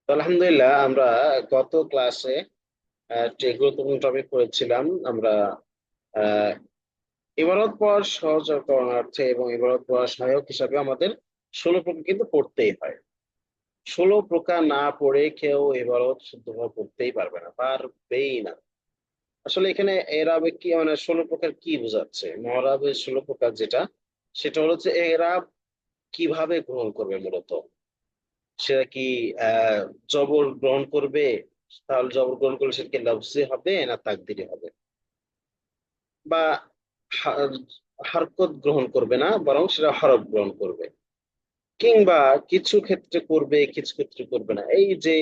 তো আলহামদুলিল্লাহ, আমরা গত ক্লাসে যে গুরুত্বপূর্ণ টপিক পড়েছিলাম। আমরা আহ ইবারত পড়ার সহজকরণার্থে এবং ইবারত পড়ার সহায়ক হিসাবে আমাদের 16 প্রকার কিন্তু পড়তেই হয়। 16 প্রকার না পড়ে কেউ ইবারত শুদ্ধভাবে পড়তেই পারবে না, পারবেই না। আসলে এখানে এরাবে কি, মানে 16 প্রকার কি বোঝাচ্ছে? মরাবের 16 প্রকার যেটা, সেটা হলো যে এরাব কিভাবে গ্রহণ করবে মূলত। সেটা কি আহ জবর গ্রহণ করবে? তাহলে জবর গ্রহণ করলে সেটা কি লফজি হবে না তাকদিরি হবে? বা হা- হরকত গ্রহণ করবে না, বরং সেটা হরফ গ্রহণ করবে। কিংবা কিছু ক্ষেত্রে করবে, কিছু ক্ষেত্রে করবে না, এই যে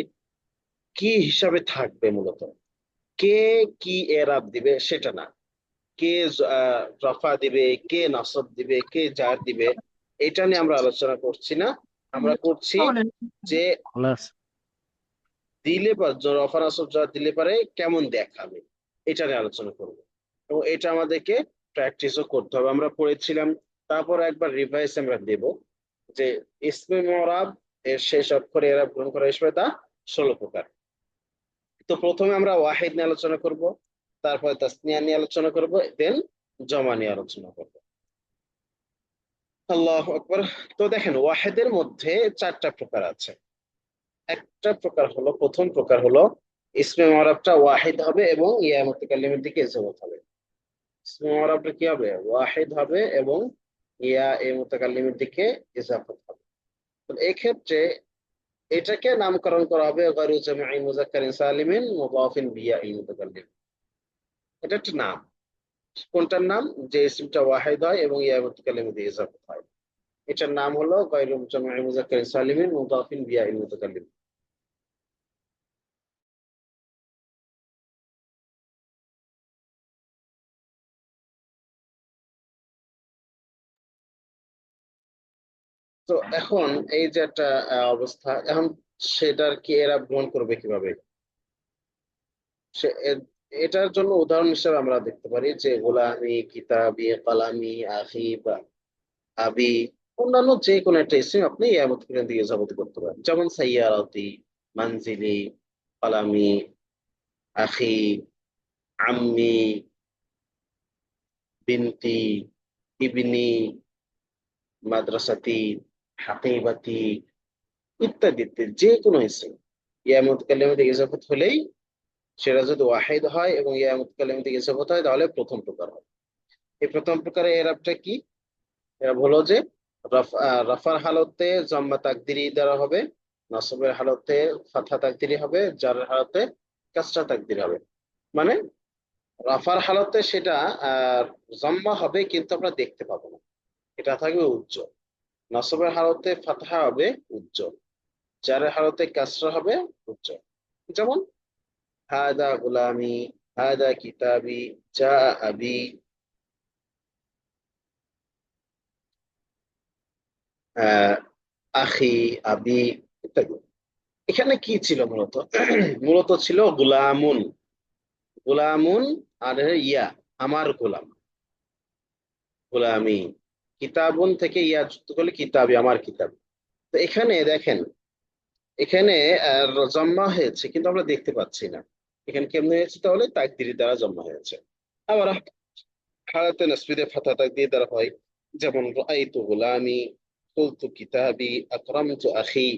কি হিসাবে থাকবে মূলত। কে কি এরাব দিবে সেটা না, কে রফা দিবে, কে নাসব দিবে, কে জার দিবে, এটা নিয়ে আমরা আলোচনা করছি না। আমরা করছি যে খোলা দিলে বা রফা নাসব যা দিলে পারে কেমন দেখাবে, এটা নিয়ে আলোচনা করব। এবং এটা আমাদেরকে প্র্যাকটিসও করতে হবে, আমরা পড়েছিলাম। তারপর একবার রিভাইস আমরা দেব যে ইসমে মরাব এর শেষ অক্ষরে এরা গ্রহণ করা হিসেবে তা 16 প্রকার। তো প্রথমে আমরা ওয়াহিদ নিয়ে আলোচনা করব, তারপরে তাসনিয়া নিয়ে আলোচনা করব, দেন জমা নিয়ে আলোচনা করব। আল্লাহ আকবার। তো দেখেন, ওয়াহেদের মধ্যে 4টা প্রকার আছে। একটা প্রকার হলো, প্রথম প্রকার হলো ইসমে মারাবটা ওয়াহিদ হবে এবং ইয়া মুতাকাল্লিমের দিকে ইজাফত হবে। ইসমে মারাবটা কি হবে? ওয়াহিদ হবে এবং ইয়া এ মুতাকাল্লিমের দিকে ইজাফত হবে। তো এই ক্ষেত্রে এটাকে নামকরণ করা হবে গায়রু জামিই মুযাক্কারিন সালিমিন মুদাফিন বিয়া ইল মুতাকাল্লিম। এটা একটা নাম। কোনটার নাম? যে ইসমটা ওয়াহিদ হয় এবং ইয়া মুতাকাল্লিমের দিকে ইজাফত হয়, এটার নাম হলো গায়রু জামিই মুযাক্কারিন সালিমিন মুদাফিন বিয়া ইল মুতাকাল্লিম। তো এখন এই যে একটা অবস্থা, এখন সেটার কি এরা গ্রহণ করবে কিভাবে? সে এটার জন্য উদাহরণ হিসেবে আমরা দেখতে পারি যে গোলামি, কিতাবি, কালামি, আখি বা আবি, অন্যান্য যে কোনো একটা ইসিম আপনি এর মধ্যে এখান থেকে যাবতীয় করতে পারেন। যেমন সাইয়ারাতি, মানজিলি, কালামি, আখি, আম্মি, বিনতি, ইবনি, মাদ্রাসাতি, হাকিবাতি, ইত্যাদি ইত্যাদি যে কোনো ইসিম ইয়া মুতাকাল্লিমে ইজাফত হলেই সেটা যদি ওয়াহিদ হয় এবং ইয়া মুতাকাল্লিমে ইজাফত হয় তাহলে প্রথম প্রকার হয়। এই প্রথম প্রকারের এরাবটা কি? এরা হলো যে রাফার হালতে জম্মা তাকদিরি দ্বারা হবে, নাসবের হালতে ফাথা তাকদিরি হবে, জারের হালতে কাসরা তাকদিরি হবে। মানে রাফার হালতে সেটা আহ জম্মা হবে কিন্তু আমরা দেখতে পাবো না, এটা থাকবে উজ্জ্বল। নাসবের হালতে ফাতহা হবে উজ্জ্বল, জারের হালতে কাসরা হবে উজ্জ্বল। যেমন হাদা গুলামি, হাদা কিতাবি, জা আবি, আহ আখি, আবি, ইত্যাদি। এখানে কি ছিল মূলত? মূলত ছিল গুলামুন, গুলামুন, আর ইয়া আমার গোলাম, গোলামি। কিতাবুন থেকে ইয়া যুক্ত করলে কিতাবি আমার কিতাব। তো এখানে দেখেন, এখানে জন্মা হয়েছে কিন্তু আমরা দেখতে পাচ্ছি না। এখানে কেমনে হয়েছে? তাহলে তাকদিরি দ্বারা জন্মা হয়েছে। আবার হালাতে নাসবিদে ফাথা তাকদির দ্বারা হয়। যেমন রাআইতু গুলামি, কুলতু কিতাবি, আকরামতু আখি,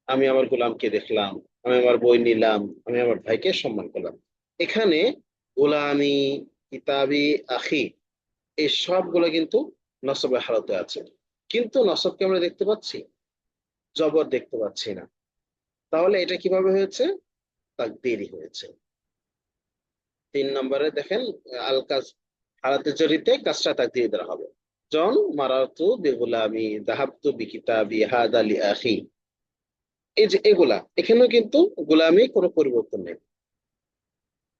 আমি আমার গোলামকে দেখলাম, আমি আমার বই নিলাম, আমি আমার ভাইকে সম্মান করলাম। এখানে গোলামি, কিতাবি, আখি, এই সবগুলো কিন্তু নসবের হালতে আছে, কিন্তু নসবকে আমরা দেখতে পাচ্ছি, জবর দেখতে পাচ্ছি না। তাহলে এটা কিভাবে হয়েছে? তাকদীরি হয়েছে। 3 নম্বরে দেখেন, আল কাজ হালাতে জরিতে কাজটা তাকদীরি দ্বারা হবে। জন মারাতু বিগুলামি, দাহাবতু বিকিতাবি, হাদা লি আখি। এই যে এগুলা, এখানেও কিন্তু গোলামি কোনো পরিবর্তন নেই।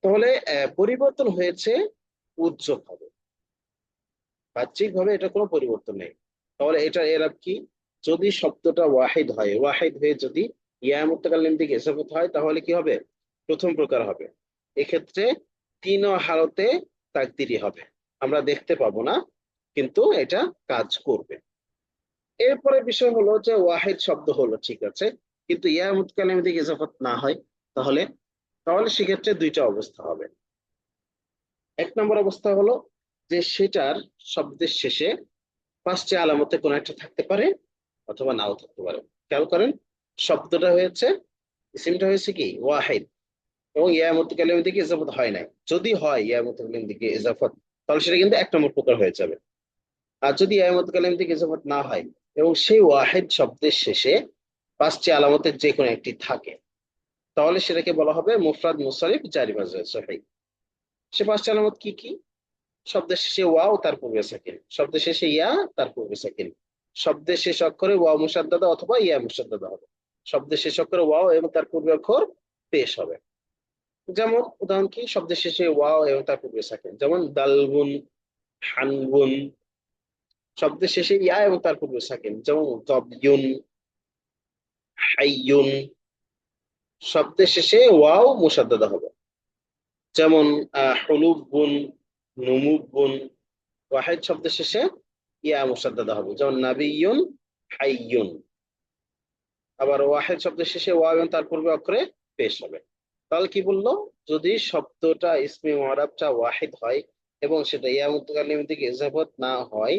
তাহলে পরিবর্তন হয়েছে উজ্জ্বল হবে, বাহ্যিক ভাবে এটা কোনো পরিবর্তন নেই। তাহলে এটা এরাব কি? যদি শব্দটা ওয়াহিদ হয়, ওয়াহিদ হয়ে যদি ইয়া মুতাকাল্লিম দিকে ইজাফত হয় তাহলে কি হবে? প্রথম প্রকার হবে। এক্ষেত্রে তিন হালতে তাকদিরি হবে, আমরা দেখতে পাবো না কিন্তু এটা কাজ করবে। এরপরে বিষয় হলো যে ওয়াহিদ শব্দ হলো, ঠিক আছে, কিন্তু ইয়া মুতকাল্লিম থেকে ইজাফাত না হয়, তাহলে তাহলে সেক্ষেত্রে দুইটা অবস্থা হবে। এক নম্বর অবস্থা হলো যে সেটার শব্দের শেষে পাঁচটি আলামতে কোনো একটা থাকতে পারে অথবা নাও থাকতে পারে। খেয়াল করেন, শব্দটা হয়েছে, ইসিমটা হয়েছে কি ওয়াহিদ, এবং ইয়া মুতাকাল্লিম দিকে ইজাফত হয় নাই। যদি হয় ইয়া মুতাকাল্লিম দিকে ইজাফত, তাহলে সেটা কিন্তু এক নম্বর প্রকার হয়ে যাবে। আর যদি ইয়া মুতাকাল্লিম দিকে ইজাফত না হয় এবং সেই ওয়াহিদ শব্দের শেষে পাঁচটি আলামতের যে কোনো একটি থাকে, তাহলে সেটাকে বলা হবে মুফরাদ মুনসারিফ জারি মাজরুর সহিহ। সে পাঁচটি আলামত কি কি? শব্দের শেষে ওয়াও, তার পূর্বে সাকিন, শব্দের শেষে ইয়া, তার পূর্বে সাকিন, শব্দের শেষ অক্ষরে ওয়াও মুসাদ্দাদা অথবা ইয়া মুসাদ্দাদা হবে, শব্দের শেষ অক্ষরে ওয়াও এবং তার পূর্বে অক্ষর পেশ হবে। যেমন উদাহরণ কি, শব্দের শেষে ওয়াও এবং তার পূর্বে সাকিন, যেমন দালবুন, হানবুন। শব্দের শেষে ইয়া এবং তার পূর্বে সাকিন, যেমন দবিয়ুন, হাইয়ুন। শব্দের শেষে ওয়াও মুসাদ্দাদা হবে, যেমন হুলুবুন, নুমুবুন। ওয়াহিদ শব্দের শেষে ইয়া মুসাদ্দাদা হবে, যেমন নাবিয়ুন, হাইয়ুন। আবার ওয়াহিদ শব্দের শেষে ওয়াও এবং তার পূর্বে অক্ষরে পেশ হবে। তাহলে কি বললো, যদি শব্দটা ইসমে মুআরাবটা ওয়াহিদ হয় এবং সেটা ইয়া মুতাকাল্লিম থেকে ইজাফত না হয়,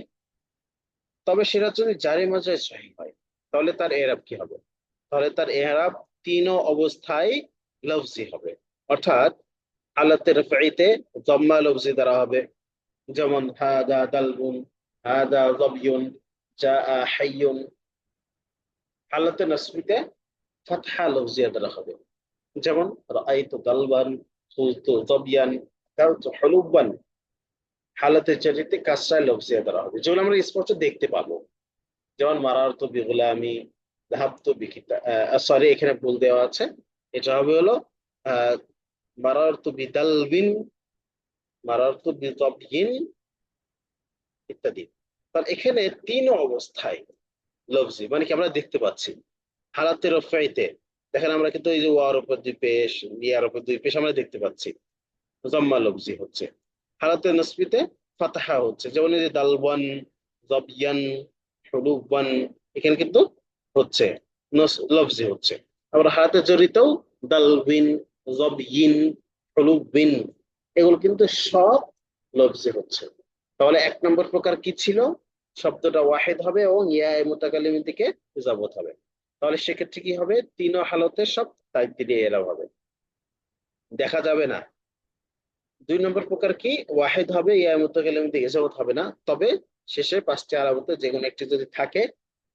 তবে সেটা যদি জারি মাজরুর সহিহ হয়, তাহলে তার এরাব কি হবে? তাহলে তার এরাব তিন অবস্থায় লফজি হবে। অর্থাৎ হালাতে রফঈতে যম্মা লফজি দ্বারা হবে, যেমন হাদা দালবুন, হাদা যাবিয়ুন, জাআ হাইয়ুন। হালাতে নাসবিতে ফাতহা লফজিয়া দ্বারা হবে, যেমন রাআইতু দালবান, কুলতু যাবিয়ান, কালতু হুলুবান। হালাতে জারিতে কাসরা লফজিয়া দ্বারা হবে, যেগুলো আমরা স্পষ্ট দেখতে পাবো। যেমন মারারতু বিগুলামি, যাহাবতু বিকিতা, সরি এখানে ভুল দেওয়া আছে, এটা হবে হলো আহ মারারতু বিদালবিন, মারারতু বিযাবিয়িন ইত্যাদি। তার এখানে তিন অবস্থায় লফজি, মানে কি আমরা দেখতে পাচ্ছি। হালাতে রফাইতে দেখেন আমরা কিন্তু এই যে ওয়ার উপর দুই পেশ, ইয়ার উপর দুই পেশ আমরা দেখতে পাচ্ছি, জম্মা লফজি হচ্ছে। হালাতে নসবিতে ফাতাহা হচ্ছে, যেমন এই যে দালবান, জবিয়ান, হুলুবান, এখানে কিন্তু হচ্ছে লফজি হচ্ছে। আবার হালাতে জরিতেও দালবিন, জবিয়িন, হুলুবিন, এগুলো কিন্তু সব লফজি হচ্ছে। তাহলে এক নম্বর প্রকার কি ছিল? শব্দটা ওয়াহিদ হবে এবং ইয়া মুতাকাল্লিমের দিকে ইজাফত হবে। তাহলে সেক্ষেত্রে কি হবে? তিন হালতে সব তাই দিয়ে এরা হবে, দেখা যাবে না। দুই নম্বর প্রকার কি? ওয়াহিদ হবে, ইয়া মুতাকাল্লিমের দিকে ইজাফত হবে না, তবে শেষে পাঁচটি আলামতে যে কোনো একটি যদি থাকে,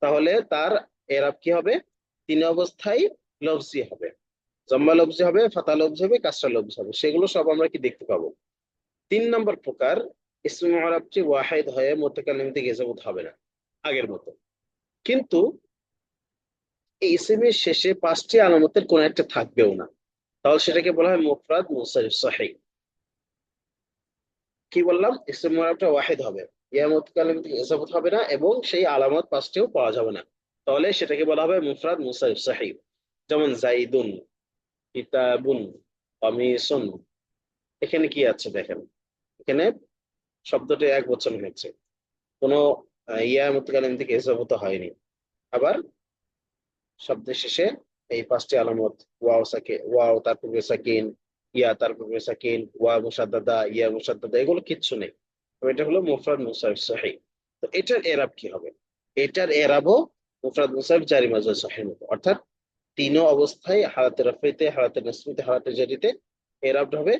তাহলে তার এরাব কি হবে? তিন অবস্থায় লফজি হবে, জম্মা লফজি হবে, ফাতা লফজি হবে, কাসরা লফজি হবে, সেগুলো সব আমরা কি দেখতে পাবো। তিন নম্বর প্রকার, ইসমে মুআরাবটি ওয়াহিদ হয়ে মুতাকাল্লিম থেকে ইজাফত হবে না আগের মতো, কিন্তু এই ইসিমের শেষে পাঁচটি আলামতের কোন একটা থাকবেও না, তাহলে সেটাকে বলা হয় মুফরাদ মুনসারিফ সহিহ। কি বললাম? ইসম মুআরাবটা ওয়াহিদ হবে, ইয়া মুতাকাল্লিম থেকে ইজাফত হবে না এবং সেই আলামত পাঁচটিও পাওয়া যাবে না, তাহলে সেটাকে বলা হবে মুফরাদ মুনসারিফ সহিহ। যেমন জাইদুন, কিতাবুন, কামিসুন। এখানে কি আছে দেখেন, এখানে শব্দটি এক বচন হয়েছে, কোনো ইয়া মুতাকাল্লিম থেকে ইজাফত হয়নি। আবার শব্দের শেষে এই পাঁচটি আলামত, ওয়াও সাকিন, ওয়াও তার পূর্বে সাকিন, ইয়া তার পূর্বে সাকিন, ওয়া মুসাদ্দাদা, ইয়া মুসাদ্দাদা, এগুলো কিচ্ছু নেই। তো এটা হলো মুফরাদ মুনসারিফ সহিহ। তো এটার এরাব কি হবে? এটার এরাবও মুফরাদ মুনসারিফ জারি মাজরুর সহিহ মতো, অর্থাৎ তিন অবস্থায় হালাতে রফইতে, হালাতে নাসবিতে, হালাতে জারিতে এরাব হবে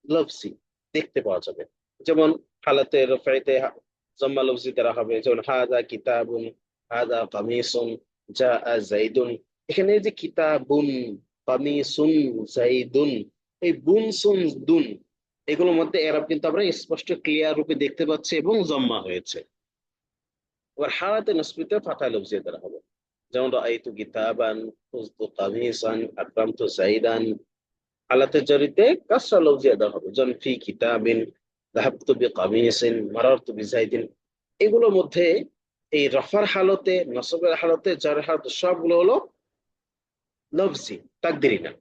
লফজি, দেখতে পাওয়া যাবে। যেমন হালাতে রফাইতে জম্মা লফজি দ্বারা হবে, যেমন হাদা কিতাবুন, হাদা কামিসুন, জাআ যাইদুন। এখানে যে কিতাবুন, কামিসুন, যাইদুন, এই বুন সুন দুন, এগুলোর মধ্যে এরাব কিন্তু আমরা স্পষ্ট ক্লিয়ার রূপে দেখতে পাচ্ছি এবং জম্মা হয়েছে। এবার হালাতে নসবিতে ফাতা লফজি দ্বারা হবে, যেমন রাআইতু কিতাবান, খুযতু কামিসান, আকরামতু যাইদান। হালাতে জারিতে কাসরা লফজি আদা হবে, যেমন ফি কিতাবিন, যাহাবতু বিকামিসিন, মারারতু বিজাইদিন। এগুলোর মধ্যে এই রফার হালতে, নসবের হালতে, জার হালতে সবগুলো হলো লফজি, তাকদিরি না।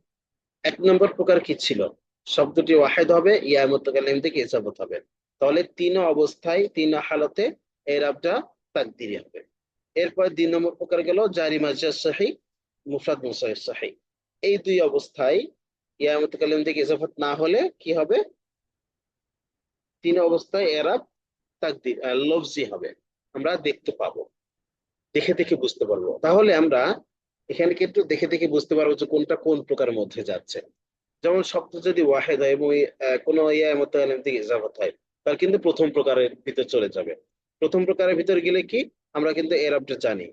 এক নম্বর প্রকার কি ছিল? শব্দটি ওয়াহিদ হবে, ইয়া মুতাকাল্লিম থেকে ইজাফত হবে, তাহলে তিন অবস্থায় তিন হালতে এর আবটা তাকদিরি হবে। এরপর দুই নম্বর প্রকার গেল জারি মাজরুর সহিহ। মুফরাদ মুনসারিফ সহিহ। এই দুই অবস্থায় ইয়া মুতাকাল্লিম থেকে ইজাফাত না হলে কি হবে? তিন অবস্থায় এরাব তাকদির লফজি হবে, আমরা দেখতে পাবো, দেখে দেখে বুঝতে পারবো। তাহলে আমরা এখানে কিন্তু দেখে দেখে বুঝতে পারবো যে কোনটা কোন প্রকারের মধ্যে যাচ্ছে। যেমন শব্দ যদি ওয়াহেদ হয় এবং কোনো ইয়া মুতাকাল্লিম থেকে ইজাফাত হয়, তাহলে কিন্তু প্রথম প্রকারের ভিতর চলে যাবে। প্রথম প্রকারের ভিতর গেলে কি, আমরা কিন্তু এরাবটা জানি।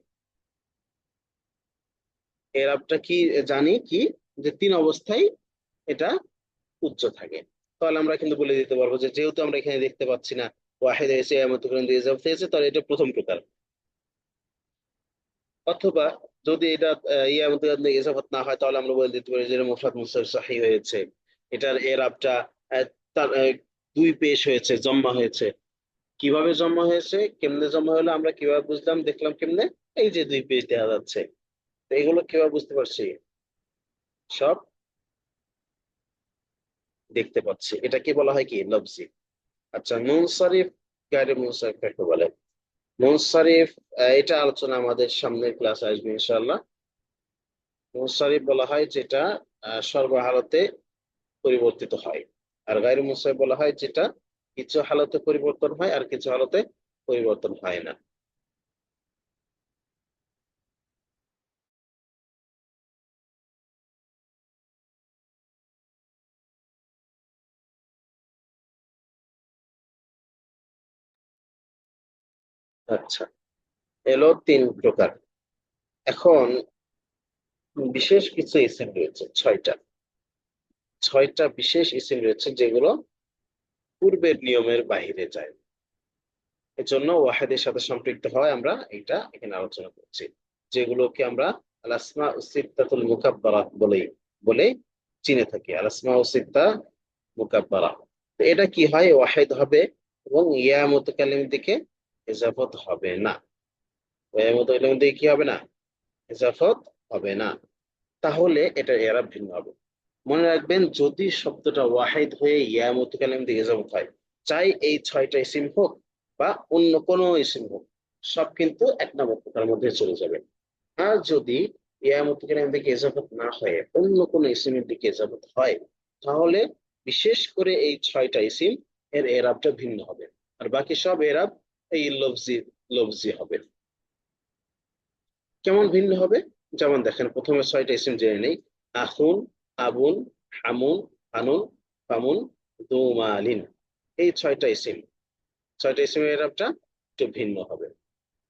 এরাবটা কি জানি কি, যে তিন অবস্থায় এটা উচ্চ থাকে। তাহলে আমরা কিন্তু বলে দিতে পারবো যে যেহেতু আমরা এখানে দেখতে পাচ্ছি না ওয়াহেদ এসে মুতাকাল্লিম দিয়ে ইজাফাত হয়েছে, তাহলে এটা প্রথম প্রকার। অথবা যদি এটা ইয়া মুতাকাদ্দিম ইজাফাত না হয়, তাহলে আমরা বলে দিতে পারি যে এটা মুফরাদ মুনসারিফ সহিহ হয়েছে। এটার এরাবটা তার দুই পেশ হয়েছে, জম্মা হয়েছে। কিভাবে জম্মা হয়েছে, কেমনে জম্মা হলো, আমরা কিভাবে বুঝলাম, দেখলাম কেমনে? এই যে দুই পেশ দেখা যাচ্ছে, তো এগুলো কিভাবে বুঝতে পারছি? সব দেখতে পাচ্ছি। এটা কি বলা হয়? কি লফজি। আচ্ছা, মুনসারিফ গায়রে মুনসারিফ কাকে বলে? মুনসারিফ এটা আলোচনা আমাদের সামনের ক্লাস আসবে ইনশাআল্লাহ। মুনসারিফ বলা হয় যেটা সর্বহালতে পরিবর্তিত হয়। আর গায়রু মুনসারিফ বলা হয় যেটা কিছু হালতে পরিবর্তন হয় আর কিছু হালতে পরিবর্তন হয় না। আচ্ছা, এলো তিন প্রকার। এখন বিশেষ কিছু ইসিম রয়েছে, ছয়টা। ছয়টা বিশেষ ইসিম রয়েছে যেগুলো পূর্বের নিয়মের বাইরে যায়, এজন্য ওয়াহেদের সাথে সম্পৃক্ত হয়। আমরা এটা এখানে আলোচনা করছি, যেগুলোকে আমরা আল আসমা সিত্তাতুল মুকাব্বারা বলে চিনে থাকি। আল আসমা সিত্তা মুকাব্বারা। তো এটা কি হয়? ওয়াহেদ হবে এবং ইয়া মুতাকাল্লিমের দিকে ইজাফত হবে না। ইয়া মুতাকাল্লিমের দিকে কি হবে না? ইজাফত হবে না। তাহলে এটা এরাব ভিন্ন হবে। মনে রাখবেন, যদি শব্দটা ওয়াহিদ হয়ে ইয়া মুতাকাল্লিম দিয়ে ইজাফত হয়, চাই এই ছয়টা ইসিম হোক বা অন্য কোনো ইসিম হোক, সব কিন্তু এক নম্বর প্রকারের মধ্যে চলে যাবে। আর যদি ইয়া মুতাকাল্লিম দিকে ইজাফত না হয়ে অন্য কোনো ইসিমের দিকে ইজাফত হয়, তাহলে বিশেষ করে এই ছয়টা ইসিম এর এরাবটা ভিন্ন হবে। আর বাকি সব এরাব এই লফজি লফজি হবে। কেমন ভিন্ন হবে? যেমন দেখেন, প্রথমে ছয়টা ইসিম জেনে নেই। আখুন, আবুন, হামুন, হানুন, ফামুন, দুমালিন। এই ছয়টা ইসিম, ছয়টা ইসিমের এরাবটা একটু ভিন্ন হবে।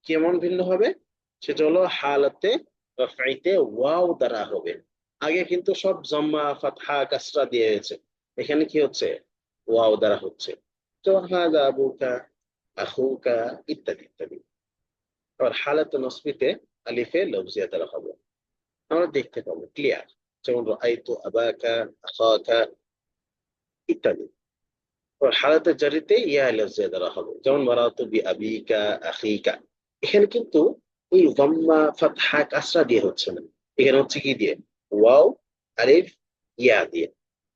কেমন ভিন্ন হবে? সেটা হলো হালাতে রাফঈতে ওয়াও দ্বারা হবে। আগে কিন্তু সব জম্মা ফাতহা কাসরা দিয়ে হয়েছে, এখানে কি হচ্ছে? ওয়াও দ্বারা হচ্ছে। তো হাদা আবুকা, আখুকা, ইত্যাদি ইত্যাদি। আবার হালাতে নসবিতে আলিফে লফজিয়া দ্বারা হবে, আমরা দেখতে পাবো ক্লিয়ার। যেমন রাআইতু আবাকা, আখাকা, ইত্যাদি। আর হালাতে জারিতে ইয়া লফজিয়া দ্বারা হবে, যেমন মারাতু বি আবিকা, আখিকা। এখানে কিন্তু এই যাম্মা ফাতহা কাসরা দিয়ে হচ্ছে না, এখানে হচ্ছে কি দিয়ে? ওয়াও, আলিফ, ইয়া দিয়ে।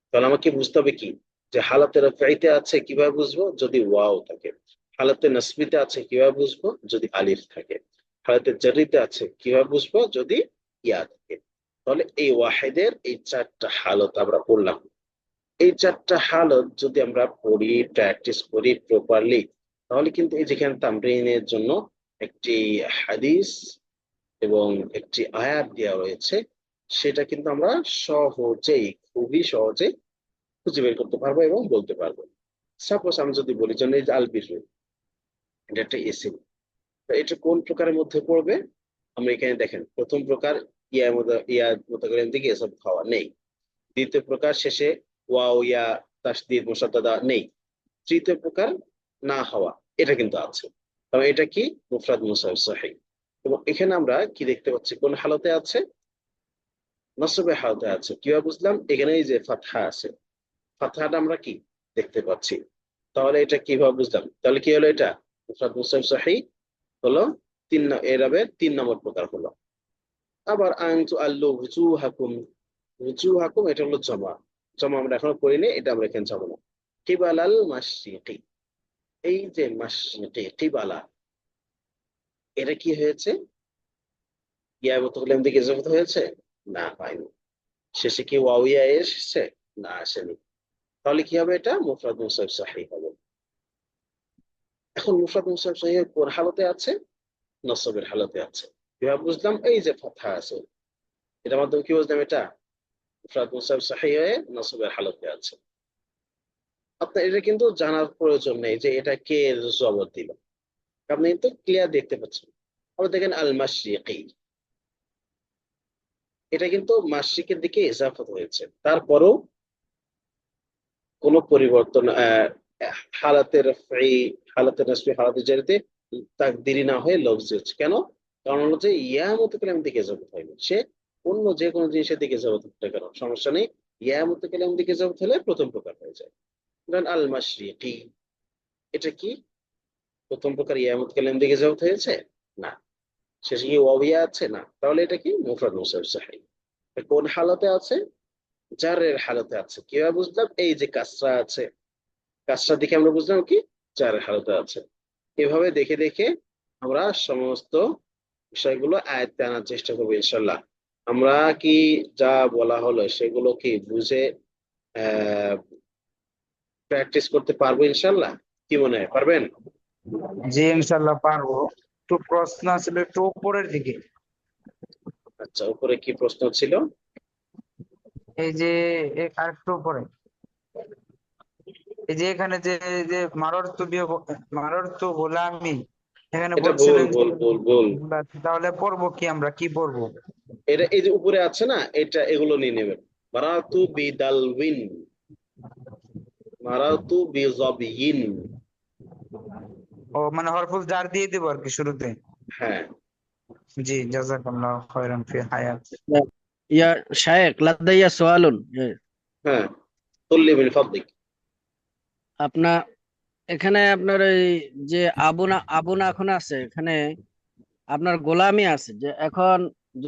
তাহলে আমাকে বুঝতে হবে কি, যে হালাতে রাফঈতে আছে কিভাবে বুঝবো? যদি ওয়াও থাকে। হালাতে নাসবিতে আছে কিভাবে বুঝবো? যদি আলিফ থাকে। হালাতে জারিতে আছে কিভাবে বুঝবো? যদি ইয়া থাকে। তাহলে এই ওয়াহিদের এই চারটা হালত আমরা পড়লাম। এই চারটা হালত যদি আমরা পড়ি, প্র্যাকটিস করি প্রপারলি, তাহলে কিন্তু এই যেখানে তামরিনের জন্য একটি হাদিস এবং একটি আয়াত দেওয়া রয়েছে, সেটা কিন্তু আমরা সহজেই, খুবই সহজে খুঁজে বের করতে পারবো এবং বলতে পারবো। সাপোজ আমি যদি বলি যে এই যে আল বিরু, এটা একটা এসিড, এটা কোন প্রকারের মধ্যে পড়বে? আমরা এখানে দেখেন, প্রথম প্রকার ইয়া মুতাকাল্লিম থেকে এসব খাওয়া নেই। দ্বিতীয় প্রকার শেষে ওয়াও ইয়া তাসদীদ মুসাদ্দাদা নেই। তৃতীয় প্রকার না হওয়া, এটা কিন্তু আছে। তবে এটা কি? মুফরাদ মুনসারিফ সহিহ। এবং এখানে আমরা কি দেখতে পাচ্ছি, কোন হালতে আছে? নসবের হালতে আছে। কিভাবে বুঝলাম? এখানে এই যে ফাতহা আছে, ফাতহাটা আমরা কি দেখতে পাচ্ছি। তাহলে এটা কিভাবে বুঝলাম? তাহলে কি হলো? এটা মুফরাদ মুনসারিফ সহিহ হলো এরাবের তিন নম্বর প্রকার হলো। আবার আনতু আল্লু হুজুহাকুম, হুজুহাকুম এটা হলো জমা। জমা আমরা এখনো করিনি, এটা আমরা এখানে যাবো না। কিবালাল মাশরিকি, এই যে মাশরিকি কিবালা, এটা কি হয়েছে? ইয়া মুতাকাল্লিম দিকে ইজাফত হয়েছে? না, হয়নি। শেষে কি ওয়াও ইয়া এসেছে? না, আসেনি। তাহলে কি হবে? এটা মুফরাদ মুনসারিফ সাহিহ হবে। এখন মুফরাদ মুনসারিফ সাহিহ কোন হালতে আছে? নসবের হালতে আছে। কিভাবে বুঝলাম? এই যে ফাতহা আছে, এটার মাধ্যমে কি বুঝলাম? এটা মুফরাদ মুনসারিফ সাহিহ হয়ে নসবের হালতে আছে। আপনার এটা কিন্তু জানার প্রয়োজন নেই যে এটা কে জবর দিল, আপনি কিন্তু ক্লিয়ার দেখতে পাচ্ছেন। আবার দেখেন আল মাশরিকি, এটা কিন্তু মাশরিকের দিকে ইজাফত হয়েছে, তারপরও কোনো পরিবর্তন হালাতের রফই, হালাতের নাসবি, হালাতের জারিতে তাকদিরি না হয়ে লফজি হচ্ছে। কেন? কারণ হলো যে ইয়া মুতাকাল্লিম দিকে ইজাফত হয়নি, সে অন্য যে কোনো জিনিসের দিকে ইজাফত হতে কেন সমস্যা নেই। ইয়া মুতাকাল্লিম দিকে ইজাফত হলে প্রথম প্রকার হয়ে যায়। ধরেন আল মাশরিকি, এটা কি প্রথম প্রকার ইয়া মুতাকাল্লিম দিকে ইজাফত হয়েছে? না। শেষে কি ওয়াও ইয়া আছে? না। তাহলে এটা কি মুফরাদ মুনসারিফ সাহিহ। কোন হালতে আছে? জারের হালতে আছে। কিভাবে বুঝলাম? এই যে কাসরা আছে, কাজটার দিকে আমরা বুঝলাম কি চারের হালতে আছে। এভাবে দেখে দেখে আমরা সমস্ত বিষয়গুলো আয়ত্তে আনার চেষ্টা করবো ইনশাল্লাহ। আমরা কি যা বলা হলো সেগুলো কি বুঝে আহ প্র্যাকটিস করতে পারবো ইনশাল্লাহ? কি মনে হয়, পারবেন? জি ইনশাল্লাহ পারবো। তো প্রশ্ন আসলে একটু উপরের দিকে। আচ্ছা, উপরে কি প্রশ্ন ছিল? এই যে আরেকটু উপরে, এই যে এখানে যে যে মাররতু গোলামি, এখানে এটা ভুল, বলছিলেন যে ভুল, ভুল, ভুল। তাহলে পড়বো কি, আমরা কি পড়বো? এটা এই যে উপরে আছে না, এটা এগুলো নিয়ে নেবেন। মারাতু বিদালউইন, মারাতু বিজাবিয়িন। ও মানে হরফুল জার দিয়ে দিব আর কি শুরুতে। হ্যাঁ, জি জাযাকাল্লাহ খায়রান ফি হায়াত। يا شيخ لدي سؤال হ্যাঁ, তুল্লি মিন ফাদলিক। আপনার এখানে আপনার এই যে আবুনা আবুনা এখন আছে এখানে আপনার গোলামি আছে যে এখন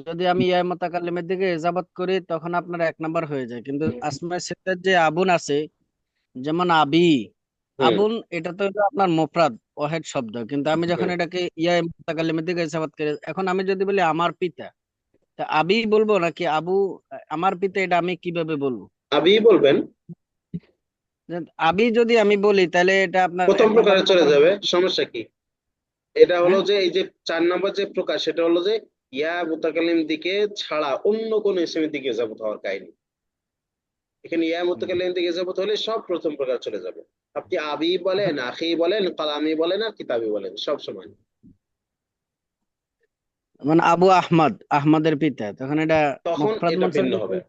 যদি আমি ইয়া মুতাকাল্লিমের দিকে ইজাফত করি তখন আপনার এক নাম্বার হয়ে যায়, কিন্তু আসমায়ে সিত্তার যে আবুন আছে যেমন আবি, হুম। আবুন এটা তো হলো আপনার মুফরাদ ওয়াহিদ শব্দ, কিন্তু আমি যখন হুম। এটাকে ইয়া মুতাকাল্লিমের দিকে ইজাফত করি, এখন আমি যদি বলি আমার পিতা, তা আবি বলবো নাকি আবু? আমার পিতা এটা আমি কিভাবে বলবো? আবি বলবেন। যে আবি যদি আমি বলি তাহলে এটা আপনার প্রথম এক নাম্বার প্রকারে চলে প্রকার যাবে, হবে। সমস্যা কি? এটা হলো হ্যাঁ, যে এই যে 4 নম্বর যে প্রকার, সেটা হলো যে ইয়া মুতাকাল্লিম দিকে ছাড়া অন্য কোন ইসমের দিকে যাবত হওয়ার কাহিনী। এখানে ইয়া মুতাকাল্লিম দিকে যাবত হলে সব প্রথম প্রকার চলে যাবে। আপনি আবি বলেন, আখি বলেন, কালামি বলেন, আর কিতাবি বলেন, সব সমান। মানে আবু আহমদ, আহমদের পিতা, তখন এটা তখন মুফরাদ এটা ভিন্ন মুনসারিফ, হবে।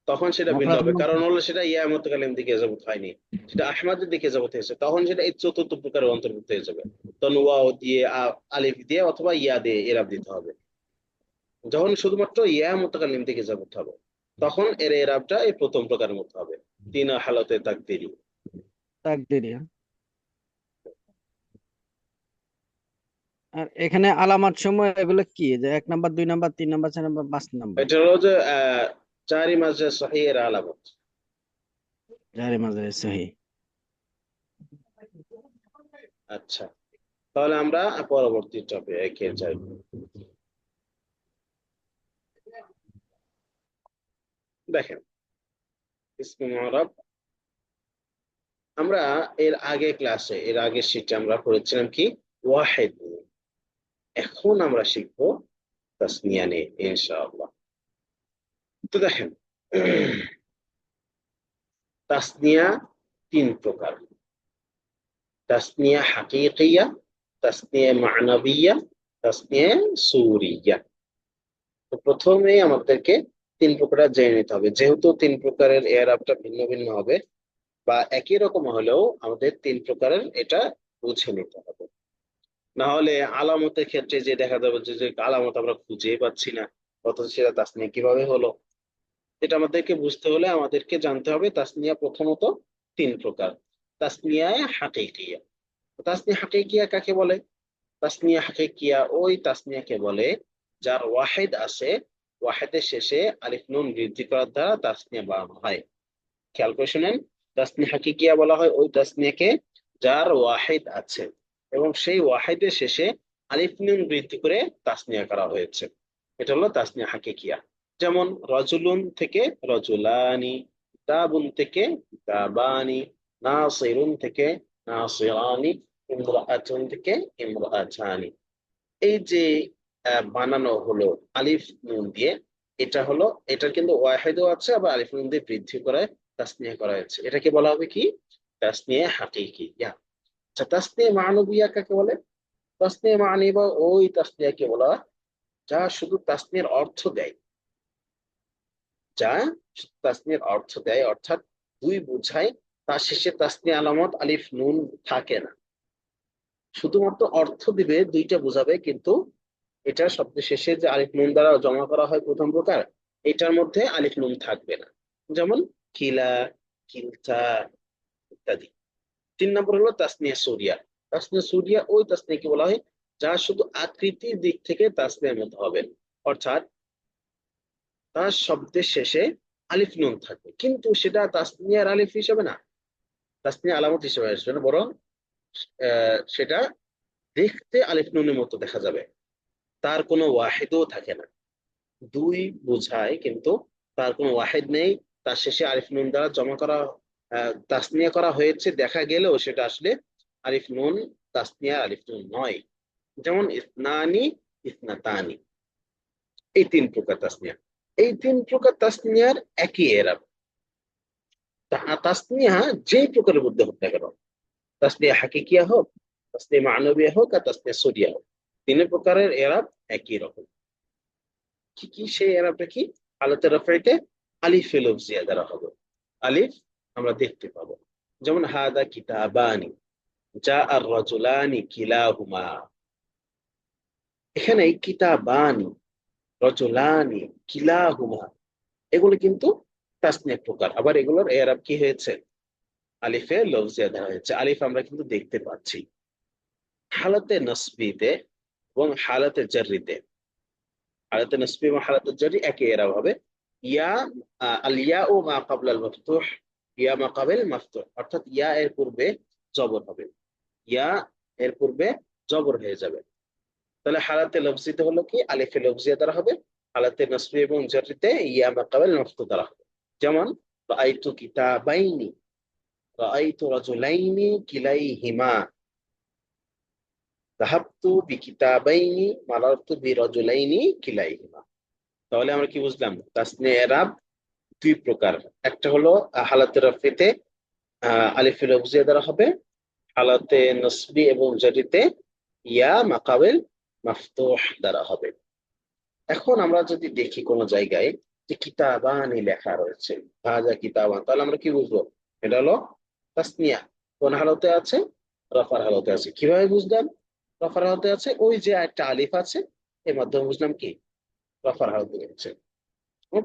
তখন সেটা ভিন্ন মুফরাদ হবে, কারণ মুনসারিফ। হলো সেটা ইয়া মুতাকাল্লিম দিকে যাবত হয়নি, সেটা আহমদের দিকে যাবত হয়েছে। তখন সেটা এই চতুর্থ প্রকারের অন্তর্ভুক্ত হয়ে যাবে। তখন ওয়াও দিয়ে আলিফ দিয়ে অথবা ইয়া দিয়ে এরাব দিতে হবে। যখন শুধুমাত্র ইয়া মুতাকাল্লিম দিকে যাবত হবে, তখন এর এরাবটা এই প্রথম প্রকারের মতো হবে, তিন হালতে তাকদিরি। তাকদীরি। আর এখানে আলামত সমূহ এগুলো কি, যে 1 number, 2 number, 3 number, 4 number, 5 number? এটা হলো যে জারি মাজরে সহি এর আলামত। জারি মাঝারি সহি। আচ্ছা, তাহলে আমরা পরবর্তী টপিকে যাই। দেখেন, ইসমে মুআরাব, আমরা এর আগের শীটে আমরা পড়েছিলাম কি ওয়াহিদ নিয়ে। এখন আমরা শিখবো তাসনিয়া নিয়ে ইনশাআল্লাহ। তো দেখেন, তাসনিয়া 3 প্রকার: তাসনিয়া হাকিকিয়া, তাসনিয়া মানবিয়া, তাসনিয়া সুরিয়া। তো প্রথমে আমাদেরকে 3 প্রকার জেনে নিতে হবে। যেহেতু 3 প্রকারের এয়ারআপটা ভিন্ন ভিন্ন হবে, বা একই রকম হলেও আমাদের 3 প্রকারের এটা বুঝে নিতে হবে। না হলে আলামতের ক্ষেত্রে যে দেখা যাবে যে আলামত আমরা খুঁজে পাচ্ছি না, অথচ সেটা তাসনিয়া কিভাবে হলো। এটা আমাদেরকে বুঝতে হলে আমাদেরকে জানতে হবে তাসনিয়া প্রথমত 3 প্রকার। তাসনিয়া হাকিকিয়া। তাসনিয়া হাকিকিয়া কাকে বলে? তাসনিয়া হাকিকিয়া ওই তাসনিয়াকে বলে যার ওয়াহিদ আছে, ওয়াহিদের শেষে আলিফ নুন বৃদ্ধি করার দ্বারা তাসনিয়া বানানো হয়। খেয়াল করে শুনেন, তাসনিয়া হাকিকিয়া বলা হয় ওই তাসনিয়াকে যার ওয়াহিদ আছে এবং সেই ওয়াহিদের শেষে আলিফ নুন বৃদ্ধি করে তাসনিয়া করা হয়েছে। এটা হলো তাসনিয়া হাকিকিয়া। যেমন রজুলুন থেকে রজুলানি, কিতাবুন থেকে কিতাবানি, নাসিরুন থেকে নাসিরানি, ইমরাআতুন থেকে ইমরাআতানি। এই যে বানানো হলো আলিফ নুন দিয়ে, এটা হলো, এটার কিন্তু ওয়াহিদও আছে, আবার আলিফ নুন দিয়ে বৃদ্ধি করে তাসনিয়া করা হয়েছে। এটাকে বলা হবে কি? তাসনিয়া হাকিকিয়া। আচ্ছা, তাসনিয়া মানবিয়া কাকে বলে? তাসনিয়া মানিবা ওই তাসনিয়াকে বলা হয় যা শুধু তাসনিয়ার অর্থ দেয়, যা শুধু তাসনিয়ার অর্থ দেয়, অর্থাৎ দুই বোঝায়, তার শেষে তাসনিয়া আলামত আলিফ নুন থাকে না, শুধুমাত্র অর্থ দিবে, দুইটা বোঝাবে, কিন্তু এটা শব্দ শেষে যে আলিফ নুন দ্বারা জমা করা হয় প্রথম প্রকার, এটার মধ্যে আলিফ নুন থাকবে না। যেমন কিলা, কিলতা ইত্যাদি। 3 নম্বর হলো তাসনিয়া সুরিয়া। তাসনিয়া সুরিয়া ওই তাসনিয়াকে বলা হয় যা শুধু আকৃতির দিক থেকে তাসনিয়ার মতো হবে, অর্থাৎ তার শব্দের শেষে আলিফ নুন থাকবে, কিন্তু সেটা তাসনিয়ার আলিফ হিসেবে না, তাসনিয়া আলামত হিসেবে আসবে না, বরং সেটা দেখতে আলিফ নুনের মতো দেখা যাবে, তার কোনো ওয়াহিদও থাকে না। দুই বোঝায় কিন্তু তার কোনো ওয়াহিদ নেই, তার শেষে আলিফ নুন দ্বারা জমা করা তাসনিয়া করা হয়েছে দেখা গেলেও সেটা আসলে আলিফ নুন, তাসনিয়া আলিফ নুন নয়। যেমন ইসনানি, ইসনাতানি, এই 3 প্রকার তাসনিয়া। এই 3 প্রকার তাসনিয়ার একই এরাব। তাসনিয়া যেই প্রকারের মধ্যে হোক না কেন, তাসনিয়া হাকিকিয়া হোক, তাসনিয়া মানবিয়া হোক, আর তাসনিয়া সরিয়া হোক, 3 প্রকারের এরাব একই রকম। কি কি সেই এরাবটা কি? হালতে রফাইতে আলিফ লফজিয়া দ্বারা হবে। আলিফ আমরা দেখতে পাবো। যেমন হাদা কিতাবানি, যা আর রাজুলানি কিলাহুমা। এখানে কিতাবানি, রাজুলানি, কিলাহুমা, এগুলো কিন্তু তাসনিয়া প্রকার, আবার এগুলোর এরাব কি হয়েছে? আলিফে লফজিয়া দেওয়া হয়েছে, আলিফ আমরা কিন্তু দেখতে পাচ্ছি। হালাতে নসবিতে এবং হালাতে জাররিতে, হালাতে নসবি এবং হালাতে জাররি একই এরাব হবে। ইয়া আল ইয়া ও মা ক্বাবলা আল মাফতুহ, ইয়া মা ক্বাবিল মাফতুহ, অর্থাৎ ইয়া এর পূর্বে জবর হবে, ইয়া এর পূর্বে জবর হয়ে যাবে। তাহলে হালাতে লফজিতে হলো কি? আলিফে লফজিয়া দ্বারা হবে। হালাতে নসবি এবং জাররিতে ইয়া মা ক্বাবিল মাফতুহ দ্বারা হবে। যেমন রাআইতু কিতাবাইনি, রাআইতু রাজুলাইনি কিলাইহিমা, যাহাবতু বিকিতাবাইনি, মারারতু বিরাজুলাইনি কিলাইহিমা। তাহলে আমরা কি বুঝলাম? তাসনিয়া এরাব 2 প্রকার। একটা হলো হালাতে রফিতে আলিফে লফজিয়া দ্বারা হবে, হালাতে নসবি এবং জারিতে ইয়া মাকাবিল মাফতুহ দ্বারা হবে। এখন আমরা যদি দেখি কোন জায়গায় যে কিতাবানি লেখা রয়েছে, হাজা কিতাবান, তাহলে আমরা কি বুঝবো? এটা হলো তাসনিয়া। কোন হালতে আছে? রফার হালতে আছে। কিভাবে বুঝলাম রফার হালতে আছে? ওই যে একটা আলিফ আছে, এর মাধ্যমে বুঝলাম কি রফার হালতে আছে।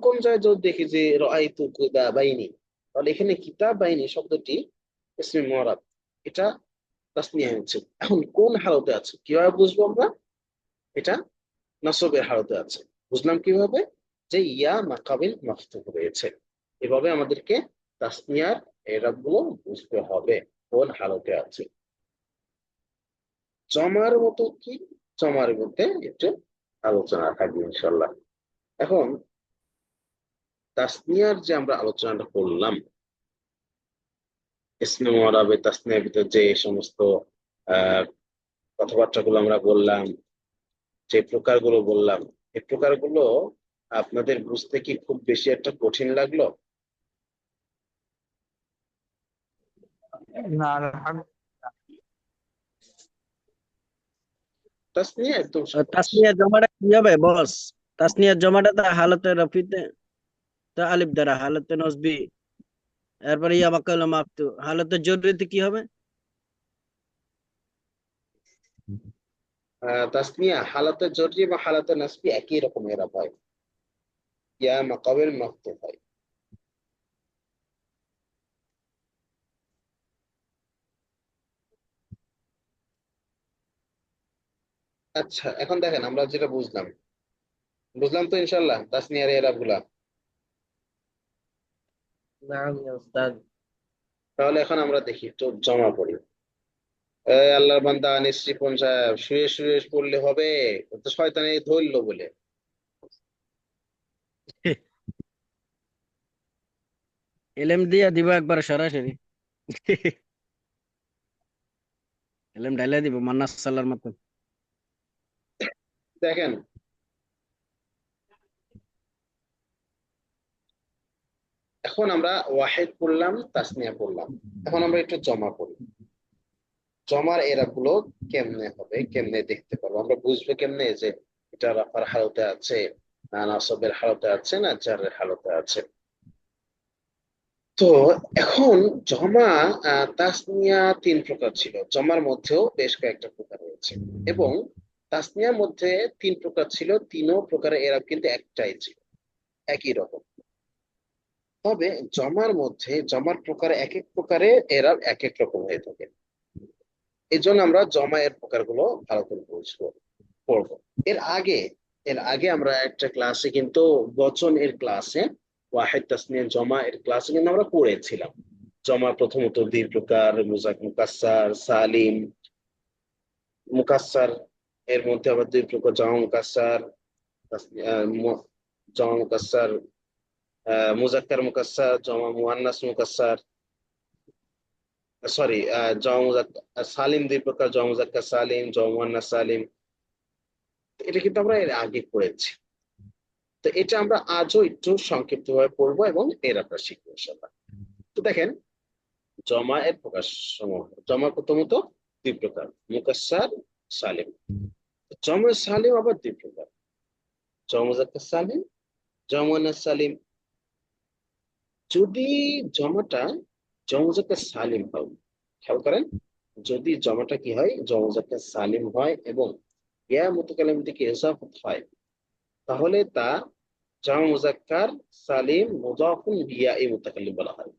কোন জায়গায় যদি দেখি যে রাআইতু কিতাবাইনি, তাহলে এখানে কিতাবাইনি শব্দটি ইসমে মুরাব, এটা তাসনিয়া হচ্ছে। এখন কোন হালতে আছে কিভাবে বুঝবো আমরা? এটা নসবের হালতে আছে। বুঝলাম কিভাবে? যে ইয়া মাকাবিল মাফতুহ রয়েছে। এভাবে আমাদেরকে তাসনিয়ার এরাব গুলো বুঝতে হবে কোন হালতে আছে। জমার মতো কি? জমার মধ্যে একটু আলোচনা থাকবে ইনশাল্লাহ। এখন তাসনিয়ার যে আমরা আলোচনাটা করলাম, ইসমে মুআরাবে তাসনিয়ার ভিতরে যে সমস্ত আহ কথাবার্তাগুলো আমরা বললাম, যে প্রকারগুলো বললাম, এই প্রকারগুলো আপনাদের বুঝতে কি খুব বেশি একটা কঠিন লাগলো? না, আলহামদুলিল্লাহ। তাসনিয়া একদম সহজ। তাসনিয়া জমাটা কি হবে বস? তাসনিয়া জমাটা তো হালতে রফিতে তো আলিফ দ্বারা, হালতে নসবি এরপরে ইয়া মাকাল মাফতু, হালতে জররিতে কি হবে? তাসনিয়া হালাতে জররি বা হালাতে নাসবি একই রকম এরা হয়, ইয়া মাকাবিল মাফতুহ হয়। আচ্ছা, এখন দেখেন আমরা যেটা বুঝলাম, বুঝলাম তো ইনশাল্লাহ তাসনিয়ার এরাব গুলা। নাম উস্তাদ। তাহলে এখন আমরা দেখি একটু জমা পড়ি। আল্লাহর বান্দা নিশ্চিপন সাহেব, শুয়ে শুয়ে পড়লে হবে? ও তো শয়তানি ধরলো বলে। এলেম দিয়া দিব একবার সরাসরি। এলেম ঢাইলা দিব মান্না সাল্লার মতো। দেখেন, এখন আমরা ওয়াহিদ পড়লাম, তাসনিয়া পড়লাম, এখন আমরা একটু জমা পড়ি। জমার এরা গুলো কেমনে হবে, কেমনে দেখতে পারবো, আমরা বুঝবো কেমনে যে এটা রাফার হালতে আছে, না নাসবের হালতে আছে, না জারের হালতে আছে। তো এখন জমা, তাসনিয়া তিন প্রকার ছিল, জমার মধ্যেও বেশ কয়েকটা প্রকার রয়েছে, এবং তাসনিয়ার মধ্যে তিন প্রকার ছিল, তিনও প্রকারের এরাব কিন্তু একটাই ছিল, একই রকম। তবে জমার মধ্যে জমার প্রকারে এক এক প্রকারে এরাব এক এক রকম হয়ে থাকে। এই জন্য আমরা জমা এর প্রকারগুলো ভালো করে বুঝবো, পড়বো। এর আগে এর আগে আমরা একটা ক্লাসে কিন্তু বচন এর ক্লাসে, ওয়াহিদ তাসনিয়া জমা এর ক্লাসে কিন্তু আমরা পড়েছিলাম। জমা প্রথমত দুই প্রকার, মুকাসসার, সালিম। মুকাসসার এর মধ্যে আবার দুই প্রকার, জমা মুকাসসার, জমা মুকাসসার, মুজাক্কার মুকাসসার, জমা মুয়ান্নাস মুকাসসার। সরি, জমা মুজাক্কার সালিম দুই প্রকার, জমা মুজাক্কার সালিম, জমা মুয়ান্নাস সালিম। এটা কিন্তু আমরা এর আগে পড়েছি। তো এটা আমরা আজও একটু সংক্ষিপ্ত ভাবে পড়বো এবং এর আমরা শিখবো ইনশাআল্লাহ। তো দেখেন, জমা এর প্রকাশ সমূহ। জমা প্রথমত দুই প্রকার, মুকাসসার, সালিম। জমা সালিম আবার দুই প্রকার, জমা মুজাক্কার সালিম, জমা মুয়ান্নাস সালিম। যদি জমাটা জমা মুজাক্কার সালিম হয়, খেয়াল করেন, যদি জমাটা কি হয়, জমা মুজাক্কার সালিম হয় এবং ইয়া মুতাকাল্লিম থেকে ইজাফত হয়, তাহলে তা জমা মুজাক্কার সালিম মুদাফুন বিয়াই মুতাকাল্লিম বলা হয়।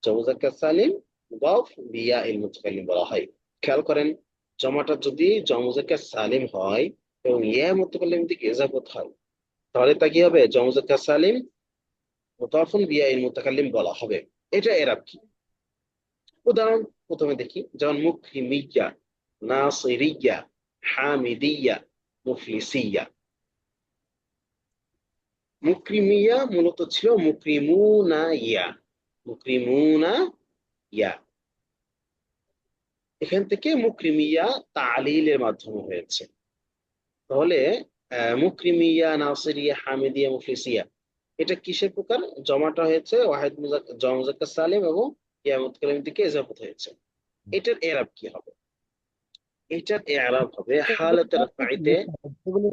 জমা মুজাক্কার সালিম মুদাফ বিয়াইল মুতাকাল্লিম বলা হয়। খেয়াল করেন, জমাটা যদি জমা মুজাক্কার সালিম হয় এবং ইয়া মুতাকাল্লিম থেকে ইজাফত হয়, তাহলে তা কি হবে, জমা মুজাক্কার সালিম মুদাফুন বিয়াইল মুতাকাল্লিম বলা হবে। এটা এরাব কি? উদাহরণ প্রথমে দেখি, যেমন মুকরিমিয়া, নাসিরিয়া, হামিদিয়া, মুফলিসিয়া। মুকরিমিয়া মূলত ছিল মুকরিমুনা ইয়া, মুকরিমুনা ইয়া। এখান থেকে মুকরিমিয়া তালিলের মাধ্যমে হয়েছে। তাহলে মুকরিমিয়া, নাসিরিয়া, হামিদিয়া, মুফলিসিয়া, এটা কিসের প্রকার? জমাটা হয়েছে ওয়াহিদ জমা মুজাক্কার সালিম এবং ইয়া মুতাকাল্লিম থেকে ইজাফত হয়েছে। এটার এরাব কি হবে? এটার এরাব হবে হালাতুর রাফাইতে। এগুলো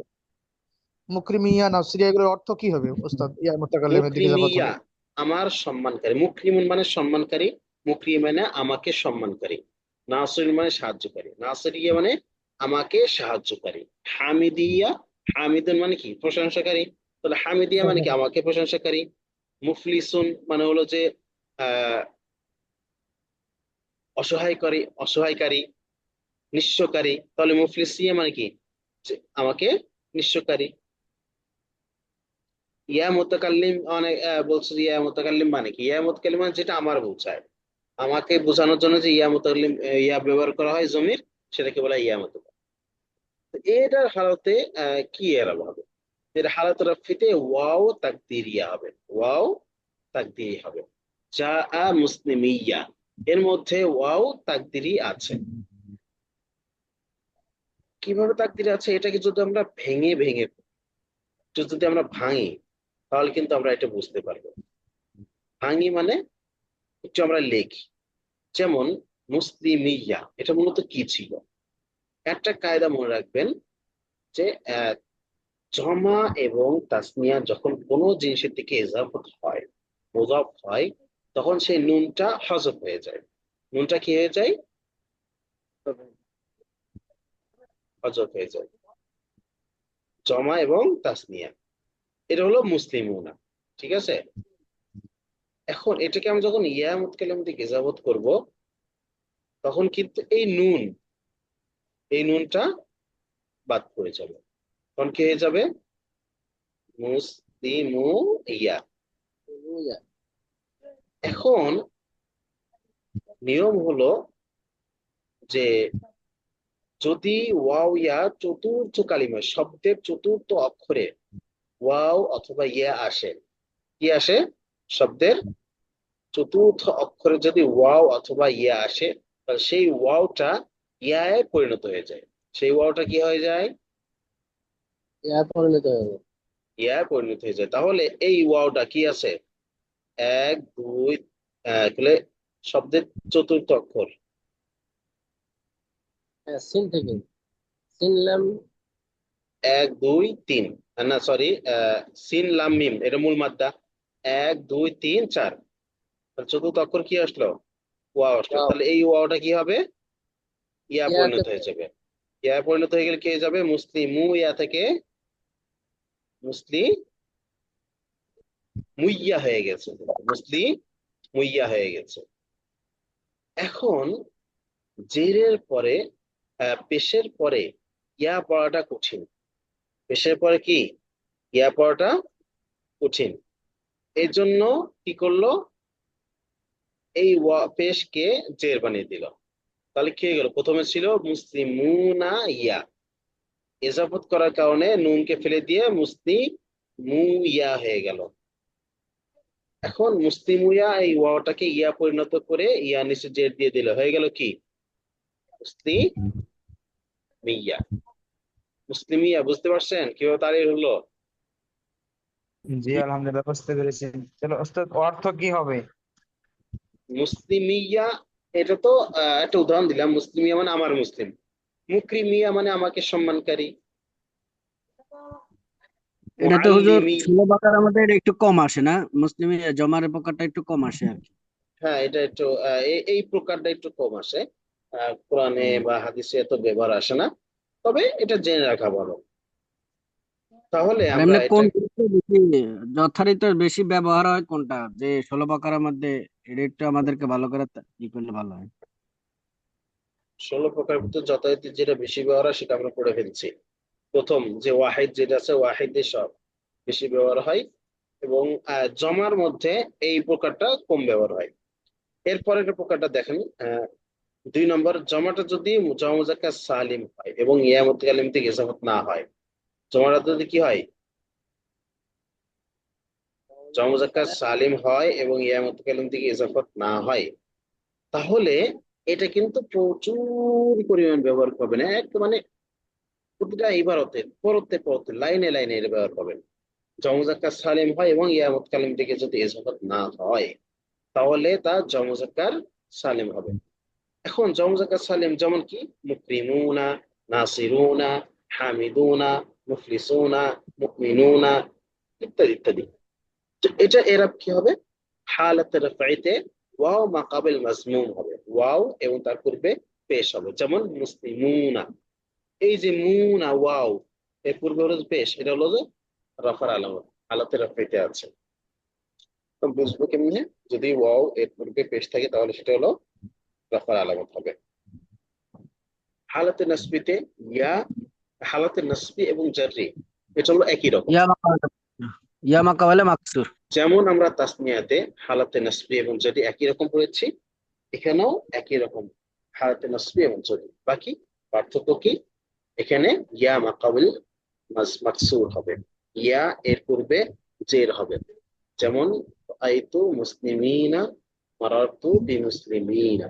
মুকরিমিয়া নাসরিয়া এগুলোর অর্থ কি হবে ওস্তাদ, ইয়া মুতাকাল্লিমের দিকে যাবত মুকরিমিয়া হলে? আমার সম্মানকারী, মুকরিমুন মানে সম্মানকারী, মুকরিম মানে আমাকে সম্মানকারী, নাসির মানে সাহায্যকারী, নাসিরিয়া মানে আমাকে সাহায্যকারী, হামিদিয়া, হামিদুন মানে কি, প্রশংসাকারী, তাহলে হামিদিয়া মানে কি, আমাকে প্রশংসাকারী। মুফলিসুন মানে হলো যে আহ অসহায়কারী, অসহায়কারী, নিঃস্বকারী, তাহলে মুফলিসিয়া মানে কি, যে আমাকে নিঃস্বকারী। ইয়া মুতাকাল্লিম অনেক বলছে যে ইয়া মুতাকাল্লিম মানে কি, ইয়া মুতাকাল্লিম মানে যেটা আমার বোঝায়, আমাকে বোঝানোর জন্য যে ইয়া মুতাকাল্লিম ইয়া ব্যবহার করা হয় জমির, সেটাকে বলা হয় ইয়া মুতাকাল্লিম। তো এটার হালতে কি এরাব হবে? এর হালত রফিতে ওয়াও তাকদিরিয়া হবে, ওয়াও তাকদিরি হবে। যা মুসলিমিয়া, এর মধ্যে ওয়াও তাকদিরি আছে। কিভাবে তাকদিরি আছে? এটাকে যদি আমরা ভেঙে ভেঙে, যদি আমরা ভাঙি, তাহলে কিন্তু আমরা এটা বুঝতে পারবো। ভাঙি মানে একটু আমরা লেখি, যেমন মুসলিমিয়া, এটা মূলত কি ছিল? একটা কায়দা মনে রাখবেন যে জমা এবং তাসনিয়া যখন কোনো জিনিসের দিকে ইজাফত হয়, মুযাফ হয়, তখন সেই নুনটা হযফ হয়ে যায়। নুনটা কি হয়ে যায়? হযফ হয়ে যায়। জমা এবং তাসনিয়া, এটা হলো মুসলিমুনা। ঠিক আছে, এখন এটাকে আমরা যখন ইয়া মুতকাল্লিম দিকে ইজাফত করব, তখন কিন্তু এই নুনটা বাদ পড়ে যাবে। তখন কি হয়ে যাবে? মুসলিমু ইয়া। এখন নিয়ম হলো যে যদি ওয়াও ইয়া চতুর্থ কালিমা, শব্দের চতুর্থ অক্ষরে ওয়াও অথবা ইয়া আসে, কি আসে? শব্দের চতুর্থ অক্ষরে যদি ওয়াও অথবা ইয়া আসে, তাহলে সেই ওয়াওটা ইয়ায় পরিণত হয়ে যায়। সেই ওয়াওটা কি হয়ে যায়? ইয়ায় পরিণত হয়ে যায়। তাহলে এই ওয়াওটা কি আছে? এক, দুই, তাহলে শব্দের চতুর্থ অক্ষর। এক, দুই, তিন। না, সরি, সিন লাম মিম, এটা মূল মাদ্দা। এক, দুই, তিন, চার। তাহলে চতুর্থ অক্ষর কি আসলো? ওয়াও আসলো। তাহলে এই ওয়াওটা কি হবে? ইয়া পরিণত হয়ে যাবে। ইয়া পরিণত হয়ে গেলে কি হয়ে যাবে? মুসলিমু ইয়া থেকে মুসলি মুইয়া হয়ে গেছে। মুসলি মুইয়া হয়ে গেছে। এখন জেরের পরে পেশের পরে ইয়া পড়াটা কঠিন। পেশের পরে কি ইয়া পড়াটা কঠিন। এই জন্য কি করলো? এই পেশকে জের বানিয়ে দিল। তাহলে কি হয়ে গেল? প্রথমে ছিল মুসলিমুনা ইয়া, ইজাফত করার কারণে নুনকে ফেলে দিয়ে মুসলি মু ইয়া হয়ে গেল। এখন মুসলিমুয়া এই ওয়াওটাকে ইয়া পরিণত করে ইয়া নিচে জের দিয়ে দিল, হয়ে গেল কি? মুসলি মিয়া। মুসলিমিয়া। বুঝতে পারছেন কিভাবে তারির হলো? জি আলহামদুলিল্লাহ বুঝতে পেরেছি। চলো ওস্তাদ, অর্থ কি হবে? মুসলিমিয়া, এটা তো একটা উদাহরণ দিলাম। মুসলিমিয়া মানে আমার মুসলিম। মুকরিমিয়া মানে আমাকে সম্মানকারী। এটা তো হুজুর মুআল্লিমি। 16 বাকার আমাদের একটু কম আসে না? মুসলিম জমার প্রকারটা একটু কম আসে আর কি। হ্যাঁ, এটা একটু এই প্রকারটা একটু কম আসে। কোরআনে হুম। বা হাদিসে এত ব্যবহার আসে না। তবে এটা জেনে রাখা ভালো। তাহলে আর আমরা এমনি এটা কোন জিনিসটা বেশি যথারীত বেশি ব্যবহার হয় কোনটা, যে 16 বাকারের মধ্যে? এটা একটু আমাদেরকে ভালো করে ই করলে ভালো হয়। 16 প্রকার ভিতর যথারীতি যেটা বেশি ব্যবহার হয় সেটা আমরা পড়ে ফেলছি। প্রথম যে ওয়াহিদ যেটা আছে, ওয়াহিদে সব বেশি ব্যবহার হয়। এবং জমার মধ্যে এই প্রকারটা কম ব্যবহার হয়। এরপরের প্রকারটা দেখেন, 2 নম্বর, জমাটা যদি জমা মুজাক্কার সালিম হয় এবং ইয়া মুতাকাল্লিম থেকে ইজাফত না হয়। জমাটা যদি কি হয়? জমা মুজাক্কার সালিম হয় এবং ইয়া মুতাকাল্লিম থেকে ইজাফত না হয়, তাহলে এটা কিন্তু প্রচুর পরিমাণ ব্যবহার করবেন। এক মানে প্রতিটা ইবারতে পরতে পরতে লাইনে লাইনে এটা ব্যবহার করবেন। জমা মুজাক্কার সালিম হয় এবং ইয়া মুতাকাল্লিম থেকে যদি ইজাফত না হয়, তাহলে তা জমা মুজাক্কার সালিম হবে। এখন জমা মুজাক্কার সালিম যেমন কি? মুকরিমুনা, নাসিরুনা, হামিদুনা, মুফলিসুনা, মুমিনুনা, ইত্যাদি ইত্যাদি। তো এটা এরা কি হবে? হালাতে রাফাইতে ওয়াও মাকাবিল মাজমুম হবে। ওয়াও এবং তার পূর্বে পেশ হবে। যেমন মুসলিমুনা, এই যে মুনা ওয়াও এর পূর্বে হলো যে পেশ, এটা হলো যে রাফার আলামত, হালাতে রাফাইতে আছে। তো বুঝবো কেমনে? যদি ওয়াও এর পূর্বে পেশ থাকে তাহলে সেটা হলো রাফার আলামত হবে। হালাতে নাসবিতে ইয়া, হালাতে নাসবি এবং জাররি এটা হলো একই রকম। ইয়া মাকাওয়ালা ইয়া মাকাওয়ালা মাকসুর। যেমন আমরা তাসনিয়াতে হালাতে নাসবি এবং জাররি একই রকম পড়েছি, এখানেও একই রকম হালাতে নাসবি এবং জাররি। বাকি পার্থক্য কি? এখানে ইয়া মাকাবিল মাকসুর হবে, ইয়া এর পূর্বে জের হবে। যেমন আইতু মুসলিমিনা, মারারতু বিমুসলিমিনা।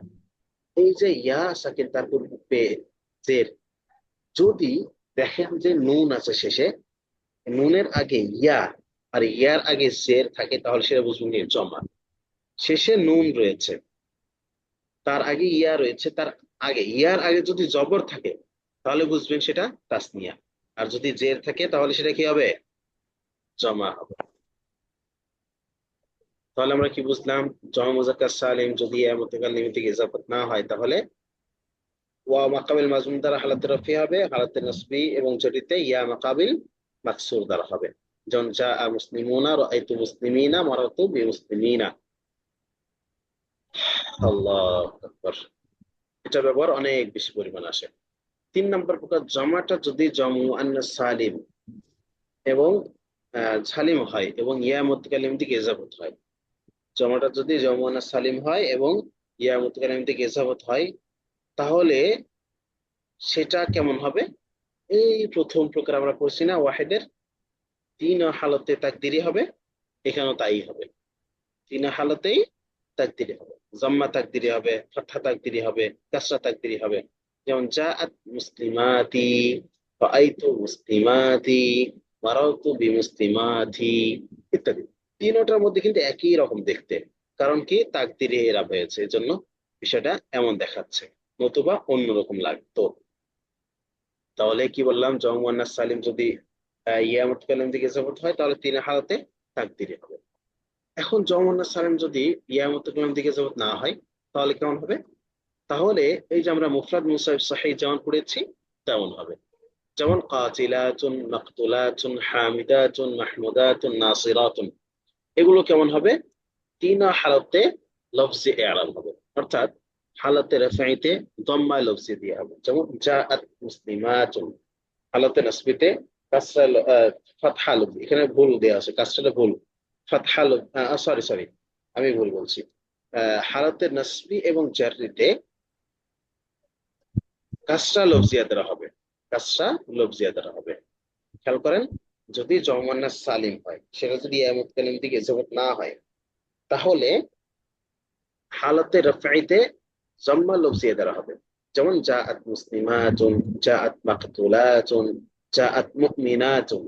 এই যে ইয়া সাকিন তার পূর্বে জের, যদি দেখেন যে নুন আছে শেষে, নুনের আগে ইয়া আর ইয়ার আগে জের থাকে, তাহলে সেটা বুঝবেন কি জমা। শেষে নুন রয়েছে, তার আগে ইয়া রয়েছে, তার আগে ইয়ার আগে যদি জবর থাকে তাহলে বুঝবেন সেটা তাসনিয়া। আর যদি জের থাকে তাহলে সেটা কি হবে? জমা হবে। তাহলে আমরা কি বুঝলাম? জমা মুজাক্কার সালিম যদি ইয়া মুতাকাল্লিম থেকে ইজাফত না হয়, তাহলে ওয়া মাকাবিল মাজমুম দ্বারা হালাতে রফি হবে, হালাতে নাসবি এবং জরিতে ইয়া মাকাবিল মাকসুর দ্বারা হবে। যেমন জা মুসলিমুনা, রাআইতু মুসলিমিনা, মারারতু বিমুসলিমিনা। আল্লাহু আকবার। এটা ব্যবহার অনেক বেশি পরিমাণ আসে। 3 নম্বর প্রকার, জমাটা যদি জমু মুআন্নাস সালিম এবং সালিম হয় এবং ইয়া মুতাকাল্লিম থেকে ইজাফত হয়। জমাটা যদি জমু মুআন্নাস সালিম হয় এবং ইয়া মুতাকাল্লিম থেকে ইজাফত হয়, তাহলে সেটা কেমন হবে? এই প্রথম প্রকার আমরা পড়ছি না ওয়াহিদের, 3 হালতে তাকদিরি হবে। এখানেও তাই হবে, 3 হালতেই তাকদিরি হবে, জম্মা তাকদিরি হবে, ফাতহা তাকদিরি হবে, কাসরা তাকদিরি হবে। যেমন জাআত মুসলিমাতি, রাআইতু মুসলিমাতি, মারারতু বিমুসলিমাতি ইত্যাদি। তিনটার মধ্যে কিন্তু একই রকম দেখতে, কারণ কি তাকদিরে এরা হয়েছে, এজন্য বিষয়টা এমন দেখাচ্ছে, নতুবা অন্যরকম লাগতো। তাহলে কি বললাম, জমা মুয়ান্নাস সালিম যদি ইয়া মুতাকাল্লিম দিকে ইজাফত হয় তাহলে তিন হালাতে তাকদিরে হবে। এখন জমা মুয়ান্নাস সালিম যদি ইয়া মুতাকাল্লিম দিকে ইজাফত না হয় তাহলে কেমন হবে? তাহলে এই যে আমরা মুফরাদ মুনসারিফ সহিহ যেমন পড়েছি তেমন হবে। যেমন কাতিলাতুন, মাকতুলাতুন, হামিদাতুন, মাহমুদাতুন, নাসিরাতুন, এগুলো কেমন হবে? তিন হালাতে লফজে ইআরাব হবে, অর্থাৎ হালাতে রাফাইতে দম্মা লফজে দিয়ে হবে। যেমন জাআত মুসলিমাতুন, হালাতে নাসবিতে কাসরা ফাতহা লফজ, এখানে ভুল দেওয়া আছে, কাসরাটা ভুল, ফাতহা লফজ, সরি সরি, আমি ভুল বলছি। হালাতে নাসবি এবং জাররিতে কাসরা লফজিয়া দ্বারা হবে, কাসরা লফজিয়া দ্বারা হবে। খেয়াল করেন, যদি জমা মুয়ান্নাস সালিম হয়, সেটা যদি ইয়া মুতাকাল্লিম দিকে ইজাফত না হয়, তাহলে হালাতে রফাইতে জম্মা লফজিয়া দ্বারা হবে। যেমন জাআত মুসলিমাতুন, জাআত মাকতুলাতুন, জাআত মুমিনাতুন।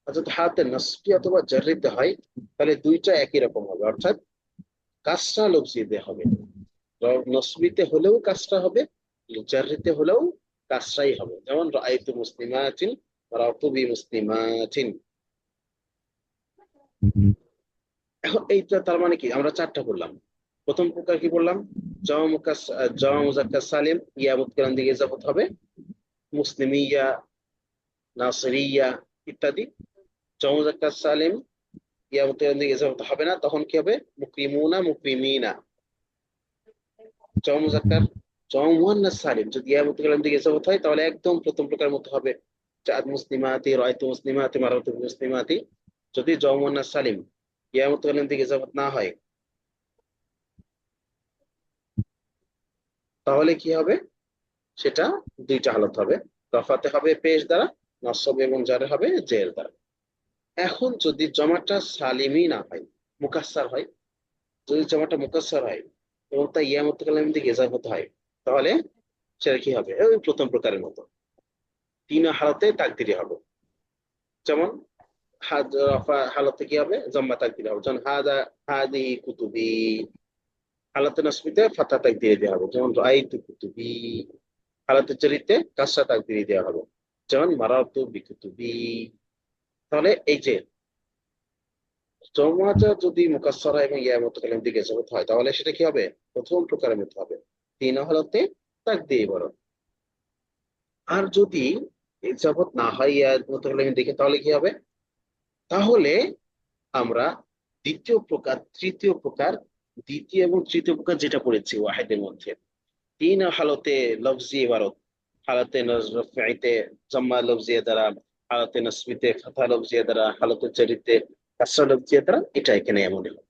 অর্থাৎ হালাতে নাসবি অথবা জাররিতে হয় তাহলে দুইটা একই রকম হবে, অর্থাৎ কাসরা লফজিয়াতে হবে। নসবিতে হলেও কাসরা হবে, জাররিতে হলেও কাসরাই হবে। যেমন রাআইতু মুসলিমাতিন, মারারতু বিমুসলিমাতিন। এখন এইটা তার মানে কি, আমরা চারটা করলাম। প্রথম প্রকার কি বললাম? জামা মুজাক্কার সালিম ইয়া মুতকাল্লিম দিকে ইজাফত হবে, মুসলিমিয়া, নাসিরিয়া ইত্যাদি। জামা মুজাক্কার সালিম ইয়া মুতকাল্লিম দিকে ইজাফত হবে না, তখন কি হবে? মুকরিমুনা, মুকরিমিনা। জামা মুজাক্কার জামা মুয়ান্নাস সালিম যদি ইয়া মুতকাল্লিম দিকে ইজাফত হয় তাহলে একদম প্রথম প্রকার মতো হবে, জাআত মুসলিমাতি, রাআইতু মুসলিমাতি, মারারতু বিমুসলিমাতি। যদি জামা মুয়ান্নাস সালিম ইয়া মুতকাল্লিম দিকে ইজাফত না হয় তাহলে কি হবে? সেটা দুইটা হালত হবে, রফাতে হবে পেশ দ্বারা, নসব এবং জারে হবে জের দ্বারা। এখন যদি জমাটা সালিমই না হয়, মুকাসসার হয়, যদি জমাটা মুকাসসার হয় এবং তা ইয়া মুতাকাল্লিম দিকে ইজাফত হয়, তাহলে সেটা কি হবে? ওই প্রথম প্রকারের মতো তিন হালতে তাকদিরি হবে। যেমন রফা হালতে কি হবে? জম্মা তাকদিরি হবে। যেমন হাদা, হাদি কুতুবি। হালাতে নাসবিতে ফাতহা তাকদিরি দেওয়া হবে, যেমন রাআইতু কুতুবি। হালাতে জারিতে কাসরা তাকদিরি দেওয়া হবে, যেমন মারারতু বিকুতুবি। তাহলে এই যে জমাটা যদি মুকাসসারা এবং ইয়া মুতাকাল্লিম দিকে ইজাফত হয় তাহলে সেটা কি হবে? প্রথম প্রকারের মতো হবে, তিন হালাতে তাকদিরি বড়। আর যদি ইজাফত না হয় ইয়া মুতাকাল্লিম দিকে তাহলে কি হবে? তাহলে আমরা দ্বিতীয় প্রকার, তৃতীয় প্রকার, দ্বিতীয় এবং তৃতীয় প্রকার যেটা পড়েছি ওয়াহিদের মধ্যে, তিন হালতে লফজি ইবারত, হালতে রফাইতে জাম্মা লফজিয়া দ্বারা, হালতে নাসবিতে ফাতহা লফজিয়া দ্বারা, হালতে জারিতে কাসরা লফজিয়া দ্বারা, এটা এখানে এমন হলো।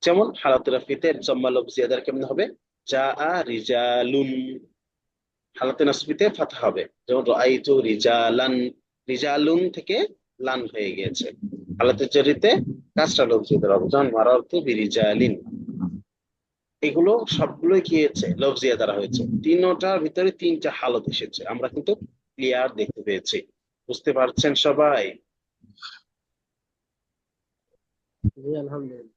যেমন হালতে রফিতে জাম্মা লফজিয়া দ্বারা কেমন হবে? জাআ রিজালুন। হালতে নাসবিতে ফাতহা হবে, যেমন রাআইতু রিজালান, রিজালুন থেকে লান হয়ে গিয়েছে। হালতে জারিতে কাসরা লফজিয়া দ্বারা হবে, যেমন মারারতু বিরিজালিন। এগুলো সবগুলোই কি হয়েছে? লফজিয়া দ্বারা হয়েছে। তিনটার ভিতরে তিনটা হালত এসেছে, আমরা কিন্তু ক্লিয়ার দেখতে পেয়েছি। বুঝতে পারছেন সবাই? জি আলহামদুলিল্লাহ।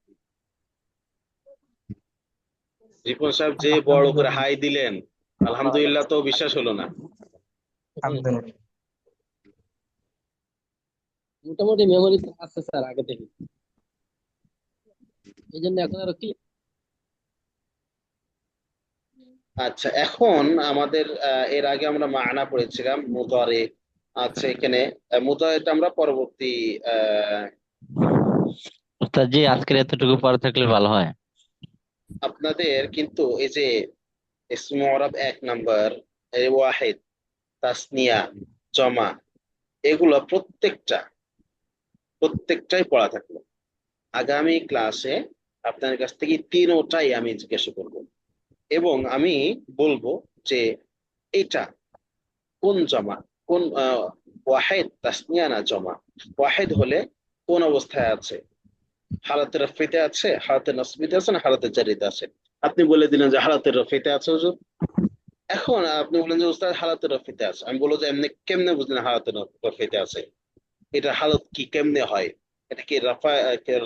রিপন সাহেব যে বড় করে হাই দিলেন, আলহামদুলিল্লাহ তো বিশ্বাস হলো না। আলহামদুলিল্লাহ। মোটামুটি মেমোরি আছে স্যার আগে থেকে, এই জন্য এখন আরো কি। আচ্ছা, এখন আমাদের এর আগে আমরা মানা পড়েছিলাম মুদারে আছে এখানে। মুদারেটা আমরা পরবর্তী আহ ওস্তাদ জি, আজকের এতটুকু পরে থাকলে ভালো হয়। আপনাদের কিন্তু এই যে ইসমে ওয়ারাব 1 নাম্বার, ওয়াহিদ, তাসনিয়া, জমা, এগুলো প্রত্যেকটাই পড়া থাকলো। আগামী ক্লাসে আপনার কাছ থেকে তিনটাই আমি জিজ্ঞাসা করব এবং আমি বলবো যে এটা কোন জমা, কোন ওয়াহিদ, তাসনিয়া না জমা। ওয়াহিদ হলে কোন অবস্থায় আছে, হালাতে রফিতে আছে, হালাতে নাসবিতে আছে, না হালাতে জারিতে আছে? আপনি বলে দিলেন যে হালাতে রফিতে আছে হুজুর। এখন আপনি বলেন যে উস্তাদ হালাতে রফিতে আছে, আমি বলবো যে এমনি কেমনে বুঝলেন হালাতে রফিতে আছে? এটা হালত কি কেমনে হয়? এটা কি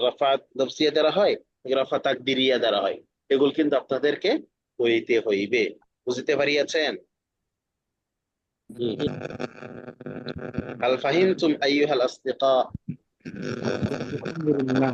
রাফাত লফজিয়া দ্বারা হয় নাকি রাফা তাকদিরিয়া দ্বারা হয়? এগুলো কিন্তু আপনাদেরকে বইতে হইবে। বুঝতে পারিয়াছেন? হুম। হাল ফাহিমতুম আইয়ুহাল আসদিকা? আলহামদুলিল্লাহ।